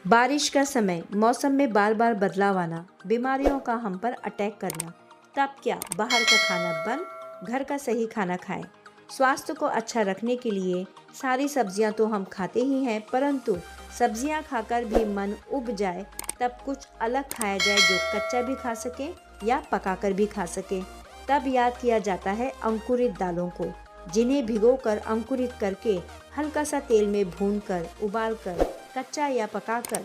बारिश का समय, मौसम में बार बार बदलाव आना, बीमारियों का हम पर अटैक करना। तब क्या बाहर का खाना बंद, घर का सही खाना खाएं। स्वास्थ्य को अच्छा रखने के लिए सारी सब्जियां तो हम खाते ही हैं, परंतु सब्जियां खाकर भी मन उब जाए तब कुछ अलग खाया जाए जो कच्चा भी खा सके या पकाकर भी खा सके। तब याद किया जाता है अंकुरित दालों को, जिन्हें भिगोकर अंकुरित करके हल्का सा तेल में भूनकर, उबालकर, कच्चा या पकाकर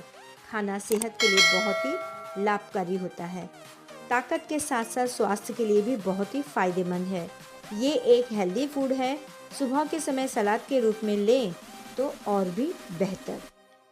खाना सेहत के लिए बहुत ही लाभकारी होता है। ताकत के साथ साथ स्वास्थ्य के लिए भी बहुत ही फायदेमंद है। ये एक हेल्दी फूड है। सुबह के समय सलाद के रूप में लें तो और भी बेहतर।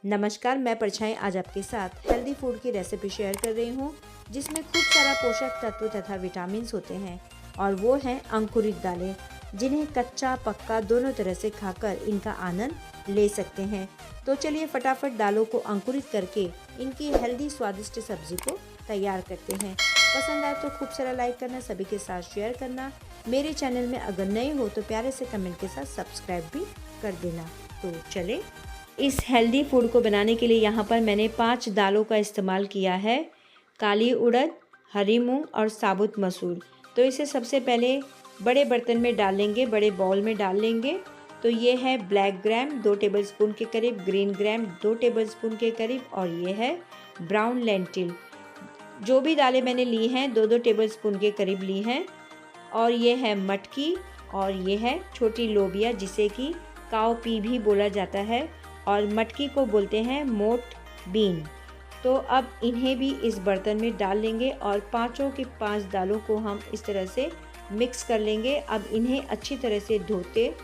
नमस्कार, मैं परछाई आज आपके साथ हेल्दी फूड की रेसिपी शेयर कर रही हूँ, जिसमें खूब सारा पोषक तत्व तथा विटामिन होते हैं, और वो हैं अंकुरित दालें, जिन्हें कच्चा पक्का दोनों तरह से खाकर इनका आनंद ले सकते हैं। तो चलिए फटाफट दालों को अंकुरित करके इनकी हेल्दी स्वादिष्ट सब्जी को तैयार करते हैं। पसंद आए तो खूब सारा लाइक करना, सभी के साथ शेयर करना। मेरे चैनल में अगर नए हो तो प्यारे से कमेंट के साथ सब्सक्राइब भी कर देना। तो चले इस हेल्दी फूड को बनाने के लिए यहाँ पर मैंने 5 दालों का इस्तेमाल किया है, काली उड़द, हरी मूंग और साबुत मसूर। तो इसे सबसे पहले बड़े बर्तन में डाल लेंगे, बड़े बाउल में डाल लेंगे। तो ये है ब्लैक ग्राम 2 टेबलस्पून के करीब, ग्रीन ग्राम 2 टेबलस्पून के करीब, और ये है ब्राउन लेंटिल। जो भी दालें मैंने ली हैं 2-2 टेबलस्पून के करीब ली हैं। और ये है मटकी, और ये है छोटी लोबिया, जिसे कि काव पी भी बोला जाता है, और मटकी को बोलते हैं मोठ बीन। तो अब इन्हें भी इस बर्तन में डाल लेंगे और पाँचों की 5 दालों को हम इस तरह से मिक्स कर लेंगे। अब इन्हें अच्छी तरह से धोते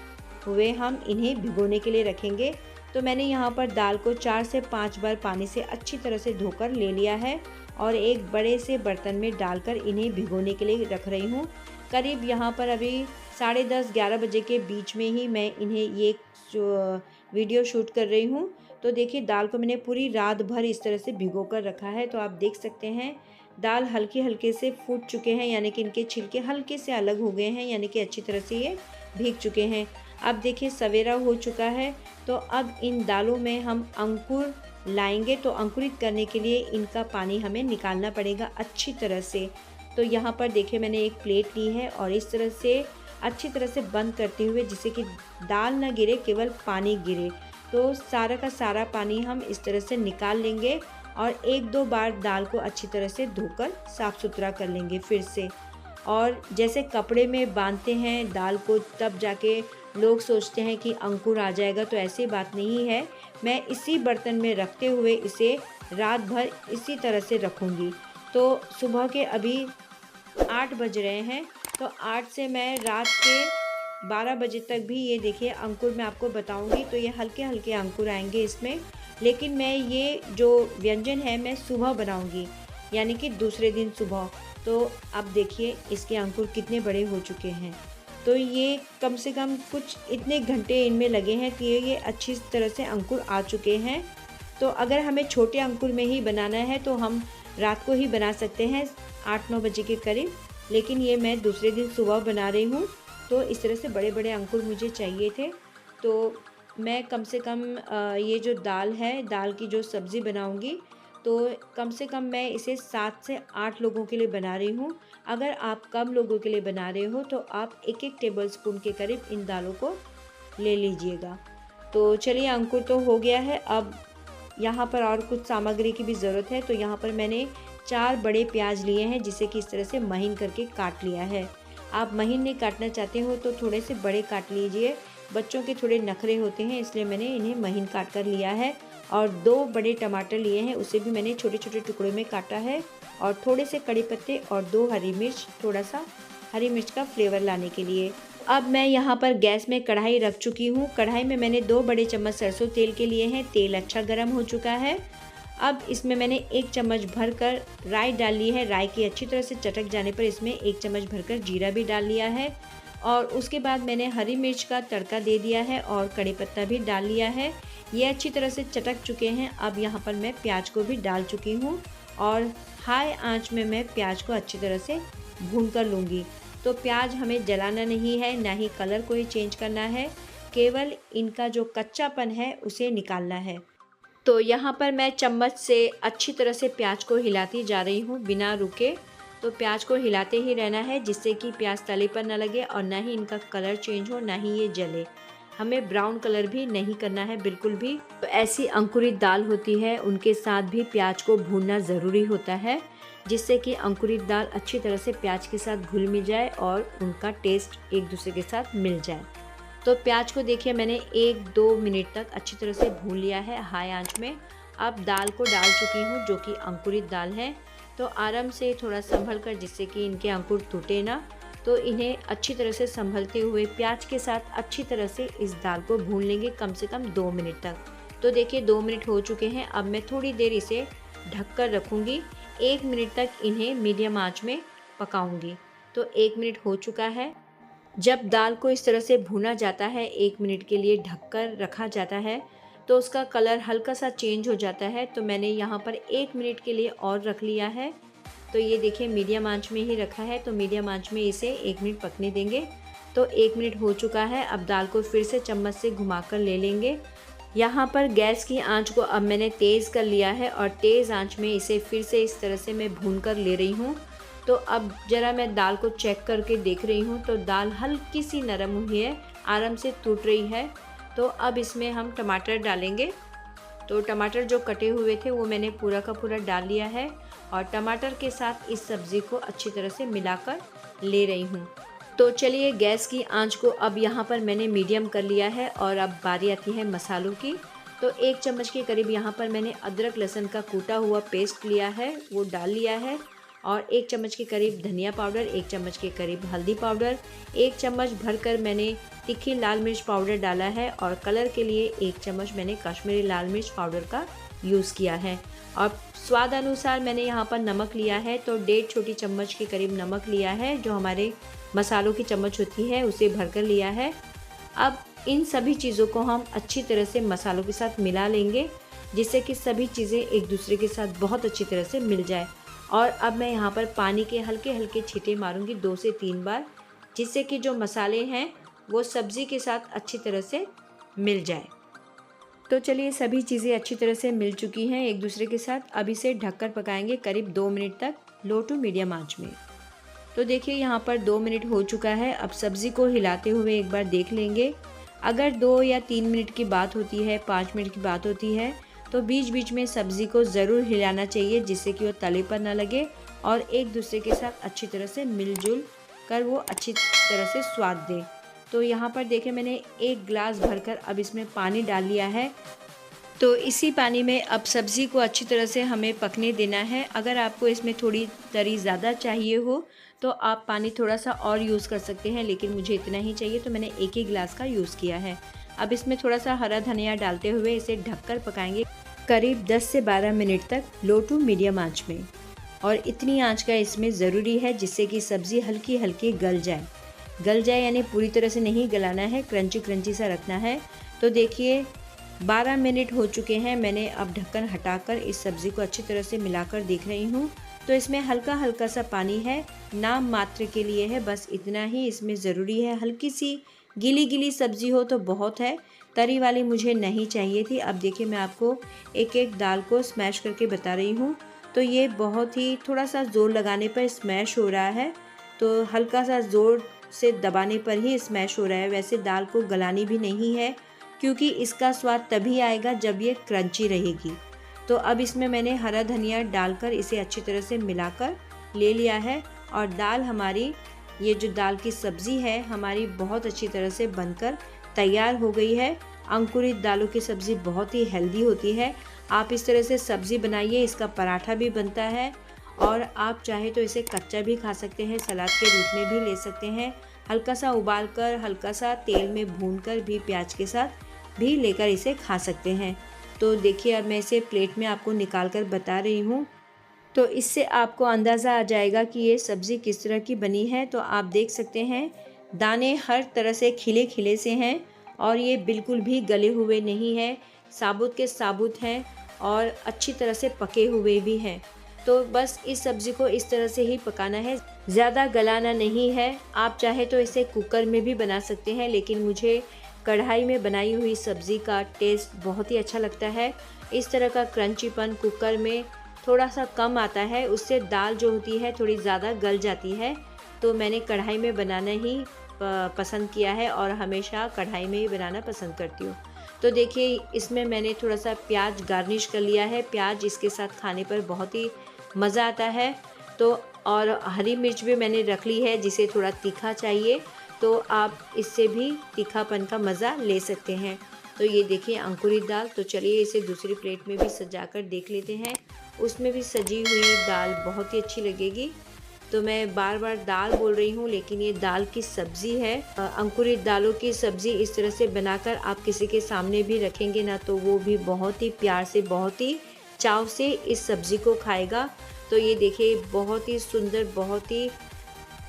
हुए हम इन्हें भिगोने के लिए रखेंगे। तो मैंने यहाँ पर दाल को 4 से 5 बार पानी से अच्छी तरह से धोकर ले लिया है, और एक बड़े से बर्तन में डालकर इन्हें भिगोने के लिए रख रही हूँ। करीब यहाँ पर अभी 10:30-11 बजे के बीच में ही मैं इन्हें ये जो वीडियो शूट कर रही हूँ। तो देखिए दाल को मैंने पूरी रात भर इस तरह से भिगो कर रखा है। तो आप देख सकते हैं दाल हल्के हल्के से फूट चुके हैं, यानी कि इनके छिलके हल्के से अलग हो गए हैं, यानी कि अच्छी तरह से ये भीग चुके हैं। अब देखिए सवेरा हो चुका है। तो अब इन दालों में हम अंकुर लाएंगे। तो अंकुरित करने के लिए इनका पानी हमें निकालना पड़ेगा अच्छी तरह से। तो यहाँ पर देखिए मैंने एक प्लेट ली है, और इस तरह से अच्छी तरह से बंद करते हुए, जिससे कि दाल ना गिरे, केवल पानी गिरे। तो सारा का सारा पानी हम इस तरह से निकाल लेंगे, और 1-2 बार दाल को अच्छी तरह से धोकर साफ़ सुथरा कर लेंगे फिर से। और जैसे कपड़े में बांधते हैं दाल को, तब जाके लोग सोचते हैं कि अंकुर आ जाएगा, तो ऐसी बात नहीं है। मैं इसी बर्तन में रखते हुए इसे रात भर इसी तरह से रखूँगी। तो सुबह के अभी 8 बज रहे हैं, तो 8 से मैं रात के 12 बजे तक भी ये देखिए अंकुर मैं आपको बताऊंगी। तो ये हल्के हल्के अंकुर आएंगे इसमें। लेकिन मैं ये जो व्यंजन है मैं सुबह बनाऊंगी, यानी कि दूसरे दिन सुबह। तो अब देखिए इसके अंकुर कितने बड़े हो चुके हैं। तो ये कम से कम कुछ इतने घंटे इनमें लगे हैं कि ये अच्छी तरह से अंकुर आ चुके हैं। तो अगर हमें छोटे अंकुर में ही बनाना है तो हम रात को ही बना सकते हैं 8-9 बजे के करीब। लेकिन ये मैं दूसरे दिन सुबह बना रही हूँ। तो इस तरह से बड़े बड़े अंकुर मुझे चाहिए थे। तो मैं कम से कम ये जो दाल है, दाल की जो सब्ज़ी बनाऊँगी, तो कम से कम मैं इसे 7 से 8 लोगों के लिए बना रही हूँ। अगर आप कम लोगों के लिए बना रहे हो तो आप 1-1 टेबलस्पून के करीब इन दालों को ले लीजिएगा। तो चलिए अंकुर तो हो गया है। अब यहाँ पर और कुछ सामग्री की भी ज़रूरत है। तो यहाँ पर मैंने 4 बड़े प्याज लिए हैं, जिसे कि इस तरह से महीन करके काट लिया है। आप महीन नहीं काटना चाहते हो तो थोड़े से बड़े काट लीजिए। बच्चों के थोड़े नखरे होते हैं, इसलिए मैंने इन्हें महीन काट कर लिया है। और 2 बड़े टमाटर लिए हैं, उसे भी मैंने छोटे छोटे टुकड़ों में काटा है। और थोड़े से कड़ी पत्ते और 2 हरी मिर्च, थोड़ा सा हरी मिर्च का फ्लेवर लाने के लिए। अब मैं यहाँ पर गैस में कढ़ाई रख चुकी हूँ। कढ़ाई में मैंने 2 बड़े चम्मच सरसों तेल के लिए हैं। तेल अच्छा गर्म हो चुका है। अब इसमें मैंने 1 चम्मच भरकर राई डाल ली है। राई की अच्छी तरह से चटक जाने पर इसमें 1 चम्मच भरकर जीरा भी डाल लिया है। और उसके बाद मैंने हरी मिर्च का तड़का दे दिया है और कड़ी पत्ता भी डाल लिया है। ये अच्छी तरह से चटक चुके हैं। अब यहाँ पर मैं प्याज को भी डाल चुकी हूँ, और हाई आंच में मैं प्याज को अच्छी तरह से भून कर लूँगी। तो प्याज हमें जलाना नहीं है, ना ही कलर को ही चेंज करना है, केवल इनका जो कच्चापन है उसे निकालना है। तो यहाँ पर मैं चम्मच से अच्छी तरह से प्याज को हिलाती जा रही हूँ बिना रुके। तो प्याज को हिलाते ही रहना है जिससे कि प्याज तले पर ना लगे और ना ही इनका कलर चेंज हो, ना ही ये जले। हमें ब्राउन कलर भी नहीं करना है बिल्कुल भी। तो ऐसी अंकुरित दाल होती है, उनके साथ भी प्याज को भूनना ज़रूरी होता है जिससे कि अंकुरित दाल अच्छी तरह से प्याज के साथ घुल मिल जाए और उनका टेस्ट एक दूसरे के साथ मिल जाए। तो प्याज को देखिए मैंने 1-2 मिनट तक अच्छी तरह से भून लिया है हाई आंच में। अब दाल को डाल चुकी हूँ जो कि अंकुरित दाल है। तो आराम से थोड़ा संभल कर, जिससे कि इनके अंकुर टूटे ना, तो इन्हें अच्छी तरह से संभलते हुए प्याज के साथ अच्छी तरह से इस दाल को भून लेंगे कम से कम 2 मिनट तक। तो देखिए 2 मिनट हो चुके हैं। अब मैं थोड़ी देर इसे ढककर रखूँगी। 1 मिनट तक इन्हें मीडियम आंच में पकाऊंगी। तो 1 मिनट हो चुका है। जब दाल को इस तरह से भुना जाता है, 1 मिनट के लिए ढककर रखा जाता है, तो उसका कलर हल्का सा चेंज हो जाता है। तो मैंने यहाँ पर 1 मिनट के लिए और रख लिया है। तो ये देखिए मीडियम आंच में ही रखा है। तो मीडियम आंच में इसे 1 मिनट पकने देंगे। तो 1 मिनट हो चुका है। अब दाल को फिर से चम्मच से घुमाकर ले लेंगे। यहाँ पर गैस की आंच को अब मैंने तेज़ कर लिया है और तेज़ आंच में इसे फिर से इस तरह से मैं भून कर ले रही हूँ। तो अब ज़रा मैं दाल को चेक करके देख रही हूँ तो दाल हल्की सी नरम हुई है, आराम से टूट रही है। तो अब इसमें हम टमाटर डालेंगे। तो टमाटर जो कटे हुए थे वो मैंने पूरा का पूरा डाल लिया है और टमाटर के साथ इस सब्ज़ी को अच्छी तरह से मिलाकर ले रही हूँ। तो चलिए गैस की आंच को अब यहाँ पर मैंने मीडियम कर लिया है और अब बारी आती है मसालों की। तो 1 चम्मच के करीब यहाँ पर मैंने अदरक लहसुन का कूटा हुआ पेस्ट लिया है, वो डाल लिया है। और 1 चम्मच के करीब धनिया पाउडर, 1 चम्मच के करीब हल्दी पाउडर, 1 चम्मच भरकर मैंने तीखी लाल मिर्च पाउडर डाला है और कलर के लिए 1 चम्मच मैंने कश्मीरी लाल मिर्च पाउडर का यूज़ किया है। और स्वाद अनुसार मैंने यहाँ पर नमक लिया है। तो 1.5 छोटी चम्मच के करीब नमक लिया है, जो हमारे मसालों की चम्मच होती है उसे भरकर लिया है। अब इन सभी चीज़ों को हम अच्छी तरह से मसालों के साथ मिला लेंगे जिससे कि सभी चीज़ें एक दूसरे के साथ बहुत अच्छी तरह से मिल जाए। और अब मैं यहाँ पर पानी के हल्के हल्के छींटे मारूंगी 2 से 3 बार, जिससे कि जो मसाले हैं वो सब्ज़ी के साथ अच्छी तरह से मिल जाए। तो चलिए सभी चीज़ें अच्छी तरह से मिल चुकी हैं एक दूसरे के साथ। अब इसे ढककर पकाएंगे करीब 2 मिनट तक लो टू मीडियम आंच में। तो देखिए यहाँ पर 2 मिनट हो चुका है। अब सब्ज़ी को हिलाते हुए एक बार देख लेंगे। अगर 2 या 3 मिनट की बात होती है, 5 मिनट की बात होती है, तो बीच बीच में सब्ज़ी को ज़रूर हिलाना चाहिए जिससे कि वो तले पर ना लगे और एक दूसरे के साथ अच्छी तरह से मिलजुल कर वो अच्छी तरह से स्वाद दे। तो यहाँ पर देखें मैंने 1 गिलास भरकर अब इसमें पानी डाल लिया है। तो इसी पानी में अब सब्ज़ी को अच्छी तरह से हमें पकने देना है। अगर आपको इसमें थोड़ी तरी ज़्यादा चाहिए हो तो आप पानी थोड़ा सा और यूज़ कर सकते हैं, लेकिन मुझे इतना ही चाहिए तो मैंने 1 ही गिलास का यूज़ किया है। अब इसमें थोड़ा सा हरा धनिया डालते हुए इसे ढककर पकाएंगे करीब 10 से 12 मिनट तक लो टू मीडियम आंच में। और इतनी आंच का इसमें ज़रूरी है जिससे कि सब्ज़ी हल्की हल्की गल जाए, यानी पूरी तरह से नहीं गलाना है, क्रंची क्रंची सा रखना है। तो देखिए 12 मिनट हो चुके हैं। मैंने अब ढक्कन हटाकर इस सब्ज़ी को अच्छी तरह से मिलाकर देख रही हूँ। तो इसमें हल्का हल्का सा पानी है, नाम मात्र के लिए है, बस इतना ही इसमें ज़रूरी है। हल्की सी गीली गीली सब्ज़ी हो तो बहुत है, तरी वाली मुझे नहीं चाहिए थी। अब देखिए मैं आपको एक एक दाल को स्मैश करके बता रही हूँ। तो ये बहुत ही थोड़ा सा ज़ोर लगाने पर स्मैश हो रहा है, तो हल्का सा ज़ोर से दबाने पर ही स्मैश हो रहा है। वैसे दाल को गलानी भी नहीं है क्योंकि इसका स्वाद तभी आएगा जब ये क्रंची रहेगी। तो अब इसमें मैंने हरा धनिया डालकर इसे अच्छी तरह से मिलाकर ले लिया है और दाल हमारी, ये जो दाल की सब्ज़ी है हमारी बहुत अच्छी तरह से बनकर तैयार हो गई है। अंकुरित दालों की सब्ज़ी बहुत ही हेल्दी होती है। आप इस तरह से सब्ज़ी बनाइए, इसका पराठा भी बनता है और आप चाहे तो इसे कच्चा भी खा सकते हैं, सलाद के रूप में भी ले सकते हैं। हल्का सा उबाल कर, हल्का सा तेल में भूनकर भी प्याज के साथ भी लेकर इसे खा सकते हैं। तो देखिए अब मैं इसे प्लेट में आपको निकाल कर बता रही हूँ। तो इससे आपको अंदाज़ा आ जाएगा कि ये सब्ज़ी किस तरह की बनी है। तो आप देख सकते हैं दाने हर तरह से खिले खिले से हैं और ये बिल्कुल भी गले हुए नहीं हैं, साबुत के साबुत हैं और अच्छी तरह से पके हुए भी हैं। तो बस इस सब्ज़ी को इस तरह से ही पकाना है, ज़्यादा गलाना नहीं है। आप चाहे तो इसे कुकर में भी बना सकते हैं, लेकिन मुझे कढ़ाई में बनाई हुई सब्ज़ी का टेस्ट बहुत ही अच्छा लगता है। इस तरह का क्रंचीपन कुकर में थोड़ा सा कम आता है, उससे दाल जो होती है थोड़ी ज़्यादा गल जाती है। तो मैंने कढ़ाई में बनाना ही पसंद किया है और हमेशा कढ़ाई में ही बनाना पसंद करती हूँ। तो देखिए इसमें मैंने थोड़ा सा प्याज गार्निश कर लिया है। प्याज इसके साथ खाने पर बहुत ही मज़ा आता है। तो और हरी मिर्च भी मैंने रख ली है, जिसे थोड़ा तीखा चाहिए तो आप इससे भी तीखापन का मज़ा ले सकते हैं। तो ये देखिए अंकुरित दाल। तो चलिए इसे दूसरी प्लेट में भी सजाकर देख लेते हैं। उसमें भी सजी हुई दाल बहुत ही अच्छी लगेगी। तो मैं बार बार दाल बोल रही हूँ, लेकिन ये दाल की सब्ज़ी है। अंकुरित दालों की सब्ज़ी इस तरह से बनाकर आप किसी के सामने भी रखेंगे ना, तो वो भी बहुत ही प्यार से, बहुत ही चाव से इस सब्ज़ी को खाएगा। तो ये देखिए बहुत ही सुंदर, बहुत ही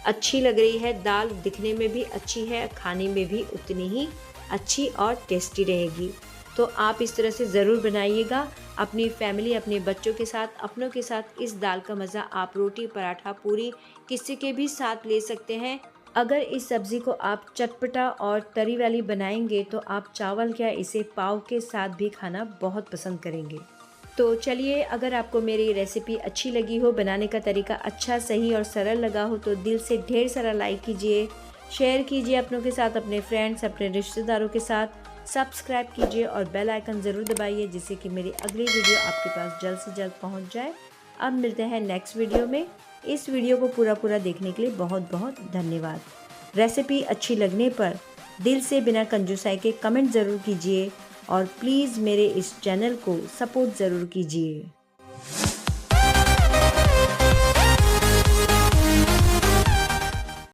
अच्छी लग रही है दाल। दिखने में भी अच्छी है, खाने में भी उतनी ही अच्छी और टेस्टी रहेगी। तो आप इस तरह से ज़रूर बनाइएगा अपनी फैमिली, अपने बच्चों के साथ, अपनों के साथ। इस दाल का मज़ा आप रोटी, पराठा, पूरी किसी के भी साथ ले सकते हैं। अगर इस सब्ज़ी को आप चटपटा और तरी वाली बनाएंगे तो आप चावल क्या, इसे पाव के साथ भी खाना बहुत पसंद करेंगे। तो चलिए, अगर आपको मेरी रेसिपी अच्छी लगी हो, बनाने का तरीका अच्छा, सही और सरल लगा हो, तो दिल से ढेर सारा लाइक कीजिए, शेयर कीजिए अपनों के साथ, अपने फ्रेंड्स, अपने रिश्तेदारों के साथ। सब्सक्राइब कीजिए और बेल आइकन ज़रूर दबाइए, जिससे कि मेरी अगली वीडियो आपके पास जल्द से जल्द पहुंच जाए। अब मिलते हैं नेक्स्ट वीडियो में। इस वीडियो को पूरा देखने के लिए बहुत बहुत धन्यवाद। रेसिपी अच्छी लगने पर दिल से बिना कंजूसाई के कमेंट ज़रूर कीजिए और प्लीज़ मेरे इस चैनल को सपोर्ट ज़रूर कीजिए।